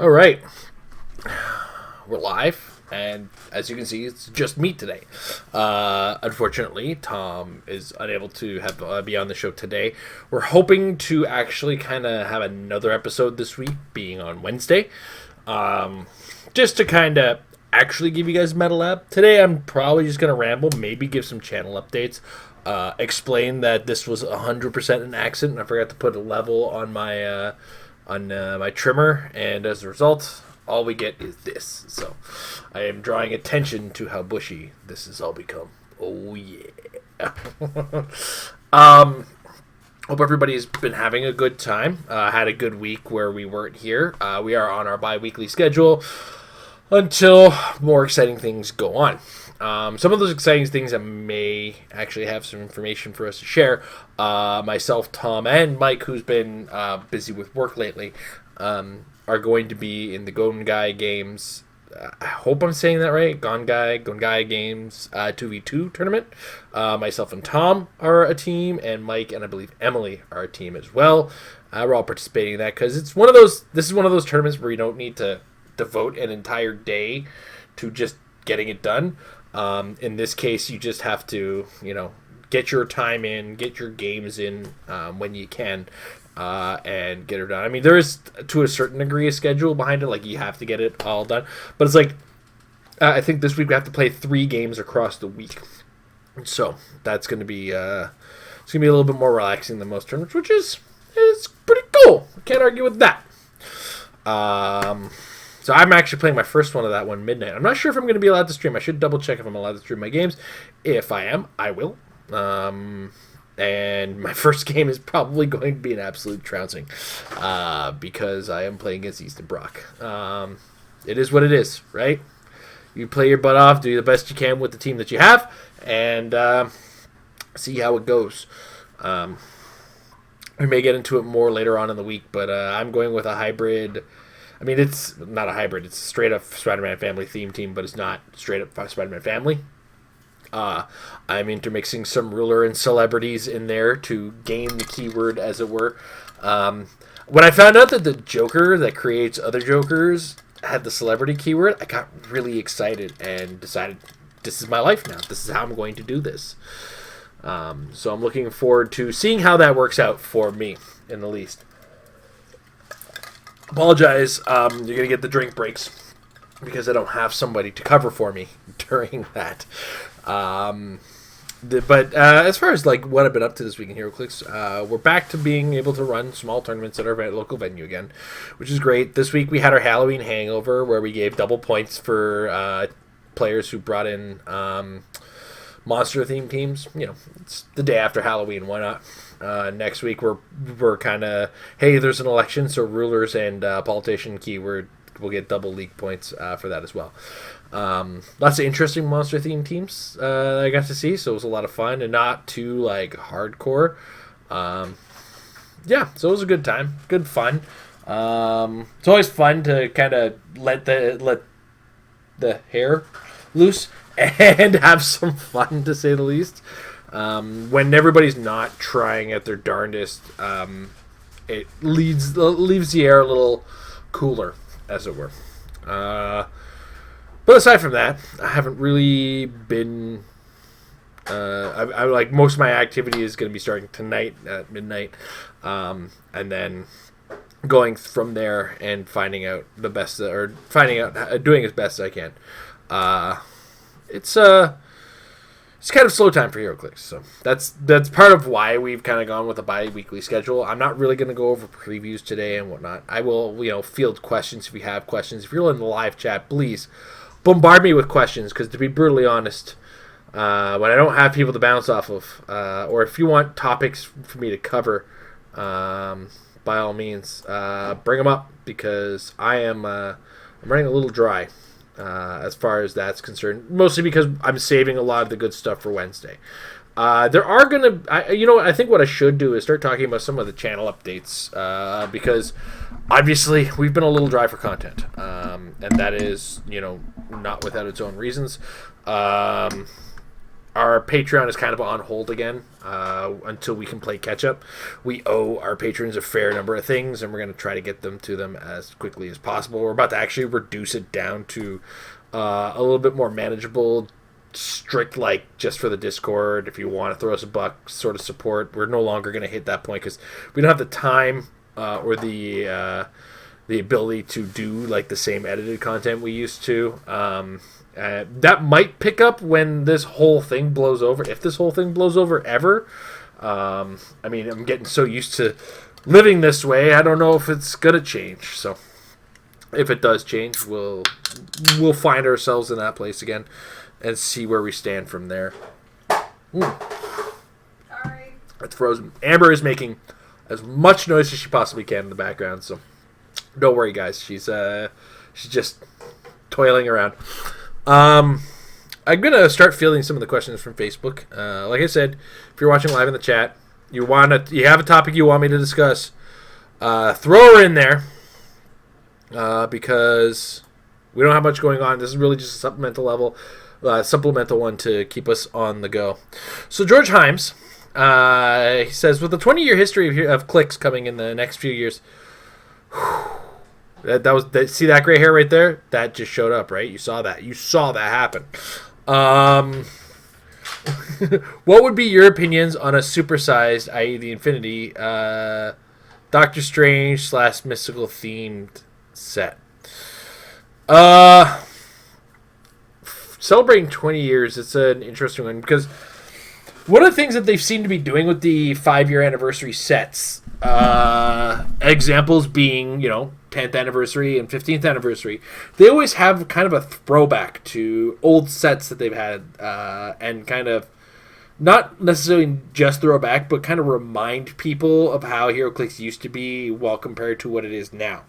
All right, we're live, and as you can see, it's just me today. Unfortunately, Tom is unable to have be on the show today. We're hoping to actually kind of have another episode this week, being on Wednesday, just to kind of actually give you guys Meta Lab. Today, I'm probably just gonna ramble, maybe give some channel updates. Explain that this was 100% an accident. I forgot to put a level on my trimmer, and as a result, all we get is this. So I am drawing attention to how bushy this has all become. Oh yeah. Hope everybody's been having a good time. Had a good week where we weren't here. We are on our bi-weekly schedule until more exciting things go on. Some of those exciting things that may actually have some information for us to share. Myself, Tom, and Mike, who's been busy with work lately, are going to be in the Gongai Games. I hope I'm saying that right. Gongai Games 2v2 tournament. Myself and Tom are a team, and Mike and I believe Emily are a team as well. We're all participating in that because it's one of those. This is one of those tournaments where you don't need to devote an entire day to just getting it done. In this case, you just have to, get your time in, get your games in when you can, and get it done. I mean, there is, to a certain degree, a schedule behind it. Like, you have to get it all done. But it's like, I think this week we have to play 3 games across the week. So, that's going to be, it's going to be a little bit more relaxing than most tournaments, which is pretty cool. Can't argue with that. So I'm actually playing my first one of that one midnight. I'm not sure if I'm going to be allowed to stream. I should double check if I'm allowed to stream my games. If I am, I will. And my first game is probably going to be an absolute trouncing because I am playing against Easton Brock. It is what it is, right? You play your butt off, do the best you can with the team that you have, and see how it goes. We may get into it more later on in the week, but I'm going with a hybrid. I mean, it's not a hybrid. It's a straight-up Spider-Man family theme team, but it's not straight-up Spider-Man family. I'm intermixing some ruler and celebrities in there to gain the keyword, as it were. When I found out that the Joker that creates other Jokers had the celebrity keyword, I got really excited and decided this is my life now. This is how I'm going to do this. So I'm looking forward to seeing how that works out for me, in the least. Apologize, you're going to get the drink breaks because I don't have somebody to cover for me during that. But as far as like what I've been up to this week in Heroclix, we're back to being able to run small tournaments at our local venue again, which is great. This week we had our Halloween hangover where we gave double points for players who brought in monster themed teams. It's the day after Halloween, why not? Next week we're kind of, hey, there's an election, so rulers and politician keyword will get double league points for that as well. Lots of interesting monster themed teams I got to see, so it was a lot of fun and not too like hardcore. Yeah, so it was a good time, good fun. It's always fun to kind of let the hair loose and have some fun, to say the least. When everybody's not trying at their darndest, it leaves the air a little cooler, as it were. But aside from that, I haven't really been. I like most of my activity is going to be starting tonight at midnight, and then going from there and finding out the best, or doing as best as I can. It's kind of slow time for Heroclix, so that's part of why we've kind of gone with a bi-weekly schedule. I'm not really going to go over previews today and whatnot. I will, field questions if you have questions. If you're in the live chat, please bombard me with questions, because to be brutally honest, when I don't have people to bounce off of, or if you want topics for me to cover, by all means, bring them up, because I'm running a little dry. As far as that's concerned, mostly because I'm saving a lot of the good stuff for Wednesday. There are gonna, I think what I should do is start talking about some of the channel updates, because obviously we've been a little dry for content, and that is, not without its own reasons. Our our Patreon is kind of on hold again until we can play catch up. We owe our patrons a fair number of things, and we're going to try to get them to them as quickly as possible. We're about to actually reduce it down to a little bit more manageable, strict, like just for the Discord. If you want to throw us a buck sort of support, we're no longer going to hit that point because we don't have the time or the ability to do like the same edited content we used to. That might pick up when this whole thing blows over, if this whole thing blows over ever. I mean, I'm getting so used to living this way, I don't know if it's gonna change. So if it does change, we'll find ourselves in that place again and see where we stand from there. Sorry. It's frozen. Amber is making as much noise as she possibly can in the background, so don't worry, guys. She's just toiling around. I'm gonna start fielding some of the questions from Facebook. Like I said, if you're watching live in the chat, you have a topic you want me to discuss, throw her in there because we don't have much going on. This is really just a supplemental one to keep us on the go. So George Himes, he says, with the 20-year history of Clix coming in the next few years. See that gray hair right there? That just showed up, right? You saw that. You saw that happen. What would be your opinions on a supersized, i.e. the Infinity, Doctor Strange / mystical themed set? Celebrating 20 years, it's an interesting one because one of the things that they've seemed to be doing with the 5-year anniversary sets, examples being, 10th anniversary and 15th anniversary, they always have kind of a throwback to old sets that they've had, and kind of not necessarily just throwback, but kind of remind people of how Heroclix used to be while compared to what it is now.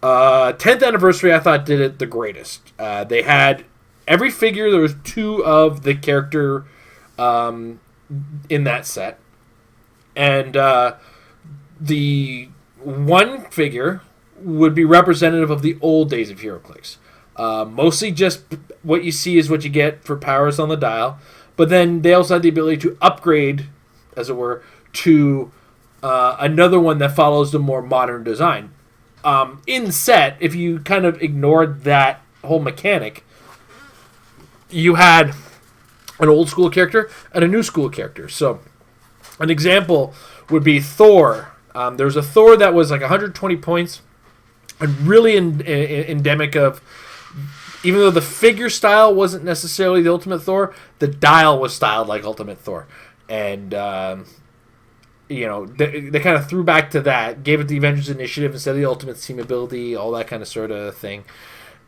10th anniversary, I thought, did it the greatest. They had every figure. There was 2 of the character in that set, and the one figure would be representative of the old days of Heroclix. Mostly just what you see is what you get for powers on the dial, but then they also had the ability to upgrade, as it were, to another one that follows the more modern design. In set, if you kind of ignored that whole mechanic, you had an old school character and a new school character. So an example would be Thor. There's a Thor that was like 120 points and really endemic of, even though the figure style wasn't necessarily the Ultimate Thor, the dial was styled like Ultimate Thor. And, they kind of threw back to that, gave it the Avengers Initiative instead of the Ultimate Team ability, all that kind of sort of thing.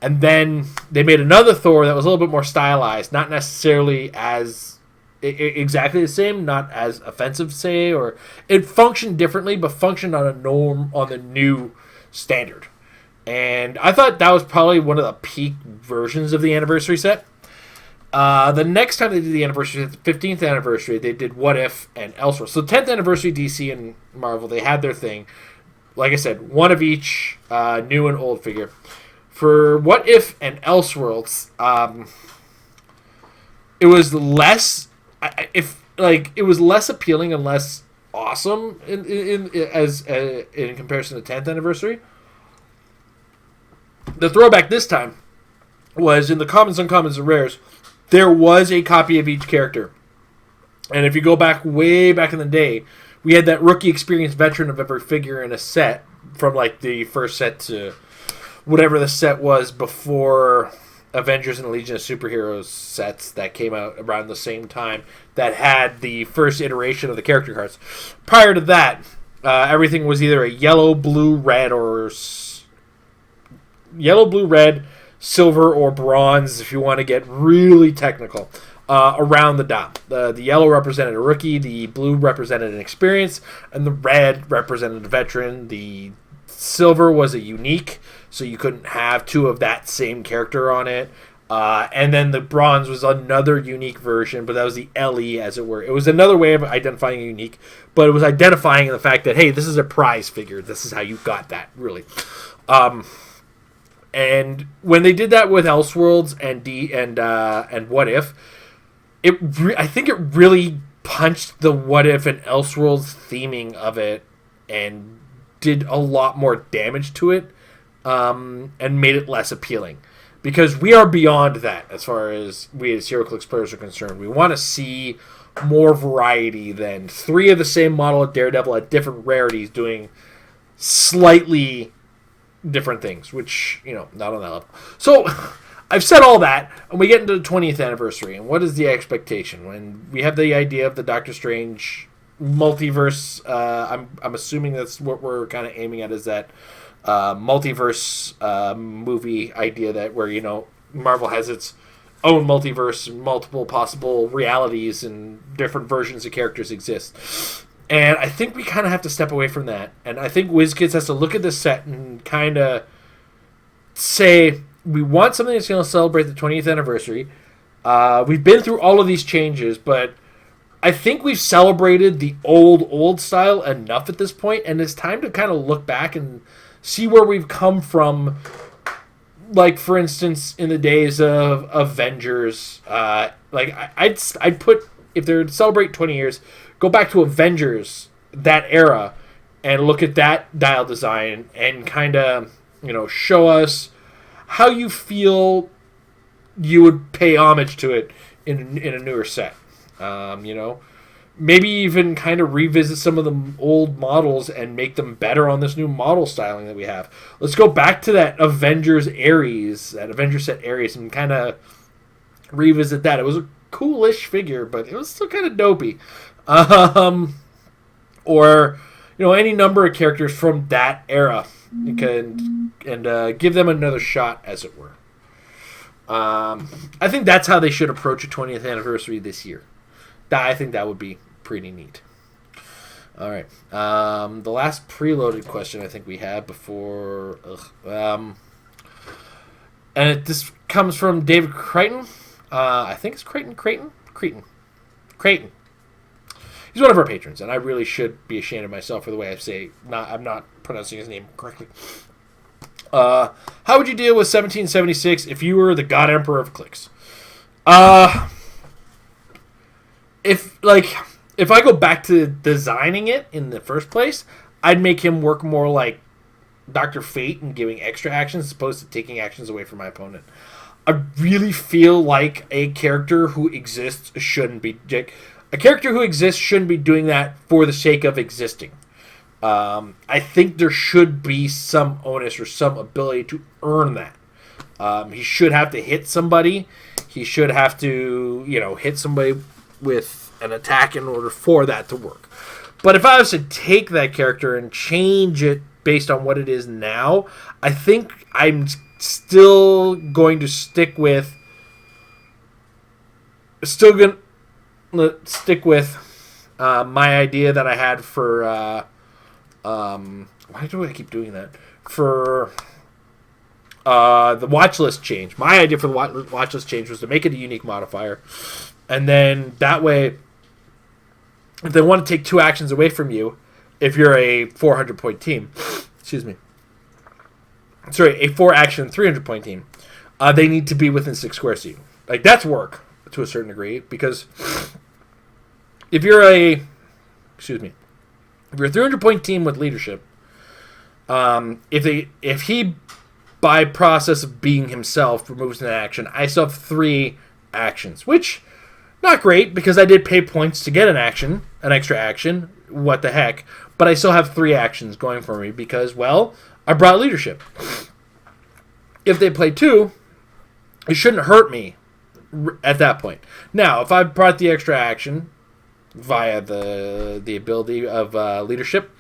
And then they made another Thor that was a little bit more stylized, not necessarily as exactly the same, not as offensive, say, or it functioned differently, but functioned on the new standard. And I thought that was probably one of the peak versions of the anniversary set. The next time they did the anniversary set, the 15th anniversary, they did What If and Elseworlds. So 10th anniversary, DC and Marvel, they had their thing. Like I said, one of each, new and old figure. For What If and Elseworlds, it was less, it was less appealing and less awesome in comparison to 10th anniversary. The throwback this time was in the commons, uncommons, and rares. There was a copy of each character, and if you go back way back in the day, we had that rookie experience veteran of every figure in a set from like the first set to whatever the set was before Avengers and Legion of Superheroes sets that came out around the same time that had the first iteration of the character cards. Prior to that, everything was either a yellow, blue, red, silver, or bronze, if you want to get really technical, around the dial. The yellow represented a rookie, the blue represented an experience, and the red represented a veteran. The silver was a unique, so you couldn't have 2 of that same character on it. And then the bronze was another unique version, but that was the LE, as it were. It was another way of identifying a unique, but it was identifying the fact that, hey, this is a prize figure. This is how you got that, really. And when they did that with Elseworlds and What If, I think it really punched the what if and Elseworlds theming of it and did a lot more damage to it, and made it less appealing. Because we are beyond that as far as we as Heroclix players are concerned. We want to see more variety than 3 of the same model of Daredevil at different rarities doing slightly different things, which, not on that level. So, I've said all that, and we get into the 20th anniversary, and what is the expectation? When we have the idea of the Doctor Strange multiverse, I'm assuming that's what we're kind of aiming at, is that multiverse movie idea that where, Marvel has its own multiverse, multiple possible realities, and different versions of characters exist. And I think we kind of have to step away from that. And I think WizKids has to look at this set and kind of say, we want something that's going to celebrate the 20th anniversary. We've been through all of these changes, but I think we've celebrated the old style enough at this point, and it's time to kind of look back and see where we've come from. Like, for instance, in the days of Avengers, I'd put, if they're to celebrate 20 years, go back to Avengers, that era, and look at that dial design and kind of, show us how you feel you would pay homage to it in a newer set. Maybe even kind of revisit some of the old models and make them better on this new model styling that we have. Let's go back to that Avengers set Ares, and kind of revisit that. It was a coolish figure, but it was still kind of dopey. Or any number of characters from that era, and give them another shot, as it were. I think that's how they should approach a 20th anniversary this year. I think that would be pretty neat. All right. The last preloaded question I think we had before... this comes from David Creighton. I think it's Creighton. He's one of our patrons, and I really should be ashamed of myself for the way I say... I'm not pronouncing his name correctly. How would you deal with 1776 if you were the God Emperor of Clix? If I go back to designing it in the first place, I'd make him work more like Dr. Fate and giving extra actions as opposed to taking actions away from my opponent. I really feel like a character who exists shouldn't be doing that for the sake of existing. I think there should be some onus or some ability to earn that. He should have to hit somebody. He should have to, hit somebody with an attack in order for that to work. But if I was to take that character and change it based on what it is now, I think I'm still going to stick with my idea that I had for why do I keep doing that? For the watch list change. My idea for the watch list change was to make it a unique modifier. And then that way, if they want to take 2 actions away from you, if you're a 400-point team, a 4-action 300-point team, they need to be within 6 squares of you. Like, that's work to a certain degree, because if you're a 300-point team with leadership, if he by process of being himself removes an action, I still have 3 actions, which not great because I did pay points to get an extra action. What the heck? But I still have 3 actions going for me because, well, I brought leadership. If they play 2, it shouldn't hurt me at that point. Now, if I brought the extra action via the ability of leadership,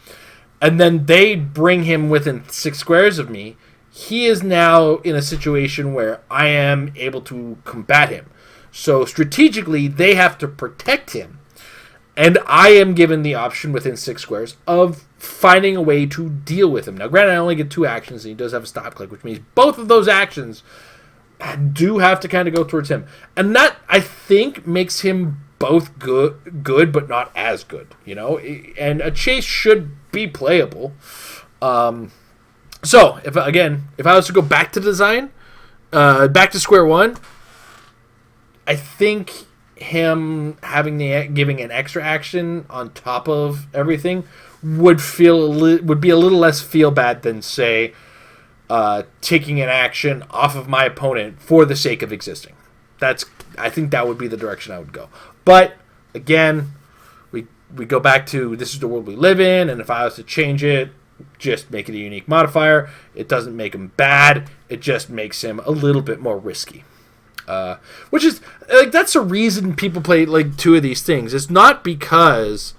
and then they bring him within 6 squares of me, he is now in a situation where I am able to combat him. So strategically, they have to protect him. And I am given the option within 6 squares of finding a way to deal with him. Now, granted, I only get 2 actions, and he does have a stop click, which means both of those actions do have to kind of go towards him. And that, I think, makes him both good, but not as good, And a chase should be playable. So, if I was to go back to design, back to square one, I think him giving an extra action on top of everything would be a little less feel bad than, say, taking an action off of my opponent for the sake of existing. I think that would be the direction I would go. But again, we go back to this is the world we live in, and if I was to change it, just make it a unique modifier. It doesn't make him bad. It just makes him a little bit more risky. Which is that's the reason people play two of these things. It's not because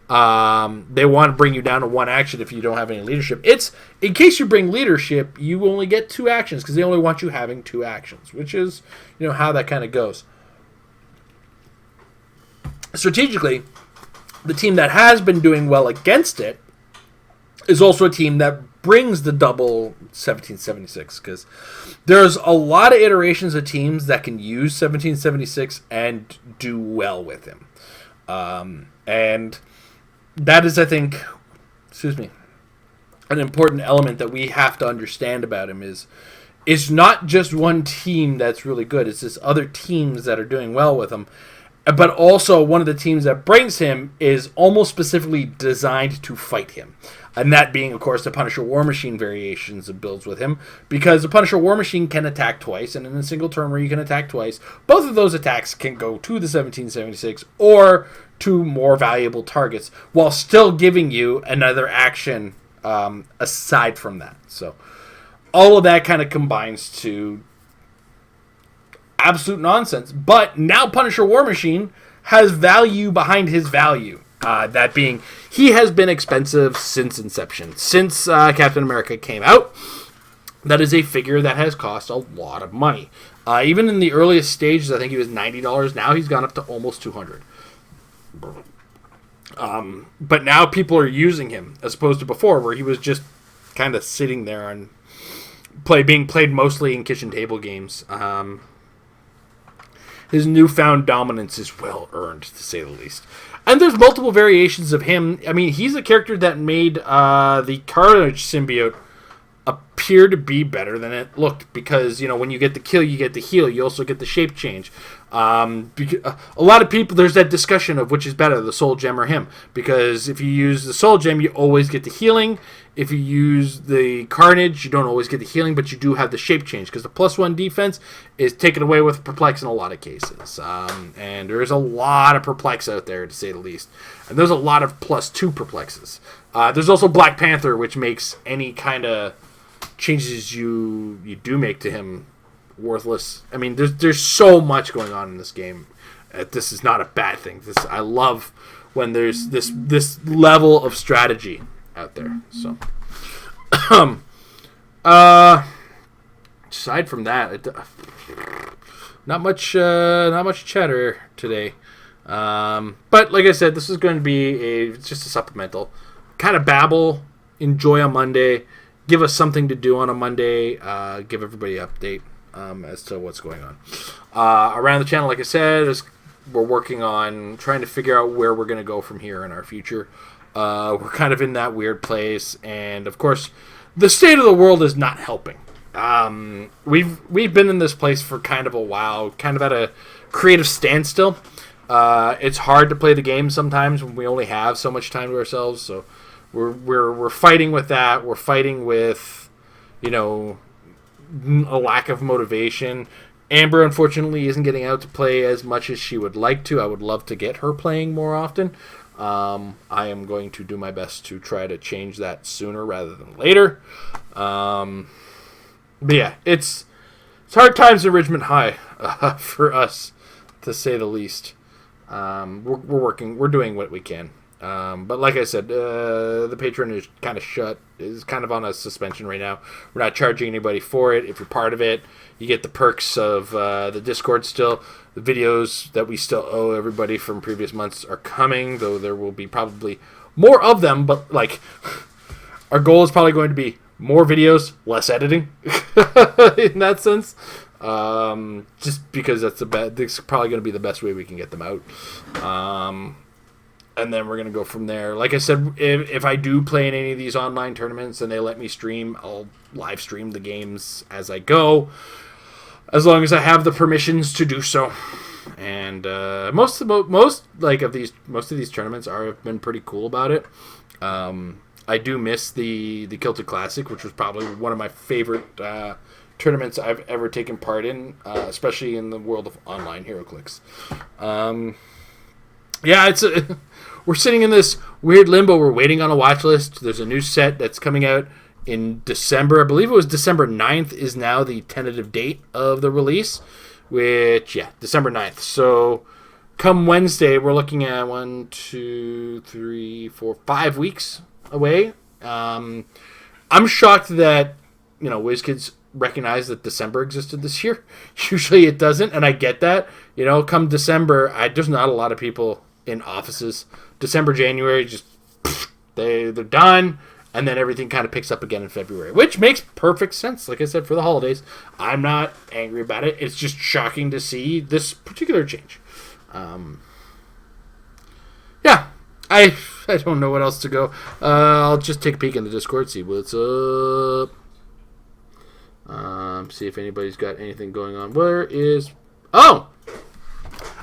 they want to bring you down to one action if you don't have any leadership. It's in case you bring leadership, you only get 2 actions because they only want you having 2 actions, which is how that kind of goes. Strategically, the team that has been doing well against it is also a team that brings the double 1776, because there's a lot of iterations of teams that can use 1776 and do well with him. And that is, I think, an important element that we have to understand about him is it's not just one team that's really good. It's just other teams that are doing well with him. But also one of the teams that brings him is almost specifically designed to fight him. And that being, of course, the Punisher War Machine variations of builds with him. Because the Punisher War Machine can attack twice, and in a single turn where you can attack twice, both of those attacks can go to the 1776 or to more valuable targets, while still giving you another action aside from that. So all of that kind of combines to absolute nonsense. But now Punisher War Machine has value behind his value. That being, he has been expensive since inception. Since Captain America came out, that is a figure that has cost a lot of money. Even in the earliest stages, I think he was $90. Now he's gone up to almost $200. But now people are using him, as opposed to before, where he was just kind of sitting there and being played mostly in kitchen table games. His newfound dominance is well earned, to say the least. And there's multiple variations of him. I mean, he's a character that made the Carnage symbiote appear to be better than it looked, because when you get the kill, you get the heal. You also get the shape change. A lot of people, there's that discussion of which is better, the Soul Gem or him, because if you use the Soul Gem, you always get the healing. If you use the Carnage, you don't always get the healing, but you do have the shape change, because the +1 defense is taken away with Perplex in a lot of cases. And there's a lot of Perplex out there, to say the least. And there's a lot of +2 Perplexes. There's also Black Panther, which makes any kind of changes you do make to him worthless. I mean, there's so much going on in this game. This is not a bad thing. I love when there's this level of strategy out there. So, aside from that, not much chatter today. But like I said, this is going to be just a supplemental. Kind of babble, enjoy a Monday, give us something to do on a Monday, give everybody an update as to what's going on. Around the channel, like I said, we're working on trying to figure out where we're going to go from here in our future. We're kind of in that weird place, and of course, the state of the world is not helping. We've been in this place for kind of a while, kind of at a creative standstill. It's hard to play the game sometimes when we only have so much time to ourselves. So we're fighting with that. We're fighting with, a lack of motivation. Amber, unfortunately, isn't getting out to play as much as she would like to. I would love to get her playing more often. I am going to do my best to try to change that sooner rather than later. But yeah, it's hard times in Ridgemont High for us, to say the least. We're doing what we can. But like I said, the Patreon is kind of shut. Is kind of on a suspension right now. We're not charging anybody for it. If you're part of it, you get the perks of the Discord still. The videos that we still owe everybody from previous months are coming, though there will be probably more of them. But our goal is probably going to be more videos, less editing, in that sense. Just because this is probably going to be the best way we can get them out. And then we're going to go from there. Like I said, if I do play in any of these online tournaments and they let me stream, I'll live stream the games as I go, as long as I have the permissions to do so. and most of these tournaments have been pretty cool about it. I do miss the Kilted Classic, which was probably one of my favorite tournaments I've ever taken part in, especially in the world of online Heroclix. We're sitting in this weird limbo. We're waiting on a watch list. There's a new set that's coming out in December. I believe it was December 9th is now the tentative date of the release, December 9th. So come Wednesday, we're looking at 1, 2, 3, 4, 5 weeks away. I'm shocked that, WizKids recognize that December existed this year. Usually it doesn't, and I get that. Come December, there's not a lot of people in offices. December, January, just they're done, and then everything kind of picks up again in February, which makes perfect sense. Like I said, for the holidays, I'm not angry about it. It's just shocking to see this particular change. I don't know what else to go. I'll just take a peek in the Discord, see what's up. See if anybody's got anything going on.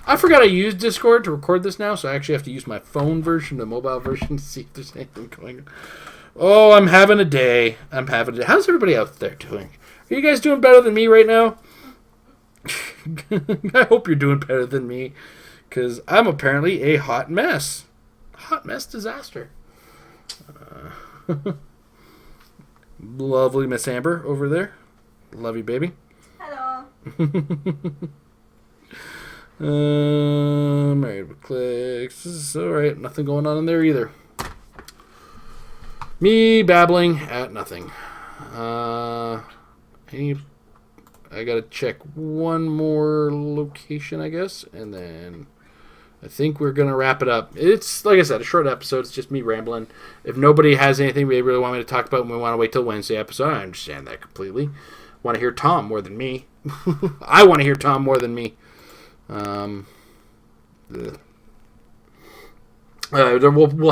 I forgot I used Discord to record this now, so I actually have to use my phone version, the mobile version, to see if there's anything going on. Oh, I'm having a day. How's everybody out there doing? Are you guys doing better than me right now? I hope you're doing better than me, because I'm apparently a hot mess. Hot mess disaster. Lovely Miss Amber over there. Love you, baby. Hello. Married with Clix. This is alright. Nothing going on in there either. Me babbling at nothing. I gotta check one more location, I guess, and then I think we're gonna wrap it up. It's, like I said, a short episode. It's just me rambling. If nobody has anything they really want me to talk about and we want to wait till Wednesday episode, I understand that completely. Want to hear Tom more than me. I want to hear Tom more than me. We'll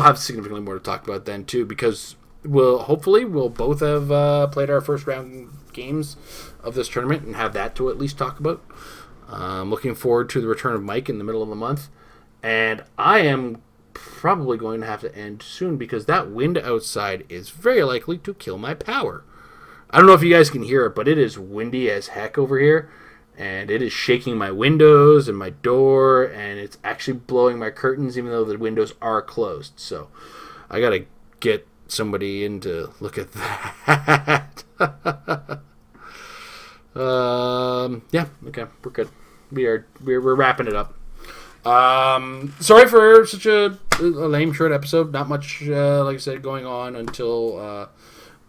have significantly more to talk about then too, because we'll both have played our first round games of this tournament and have that to at least talk about. Looking forward to the return of Mike in the middle of the month, and I am probably going to have to end soon because that wind outside is very likely to kill my power. I don't know if you guys can hear it, but it is windy as heck over here. And it is shaking my windows and my door, and it's actually blowing my curtains, even though the windows are closed. So I got to get somebody in to look at that. Okay, we're good. We're wrapping it up. Sorry for such a lame short episode. Not much, like I said, going on until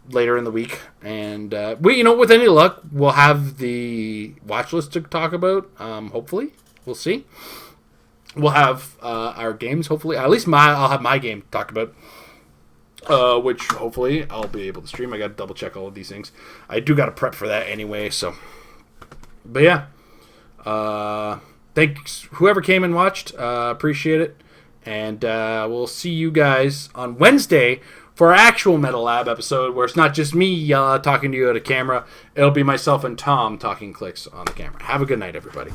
later in the week, and with any luck, we'll have the watch list to talk about. Hopefully, we'll see. We'll have our games. Hopefully, at least I'll have my game to talk about, which hopefully I'll be able to stream. I got to double check all of these things. I do got to prep for that anyway. So, but yeah, thanks whoever came and watched. Appreciate it, and we'll see you guys on Wednesday for our actual Meta Lab episode, where it's not just me talking to you at a camera. It'll be myself and Tom talking Clix on the camera. Have a good night, everybody.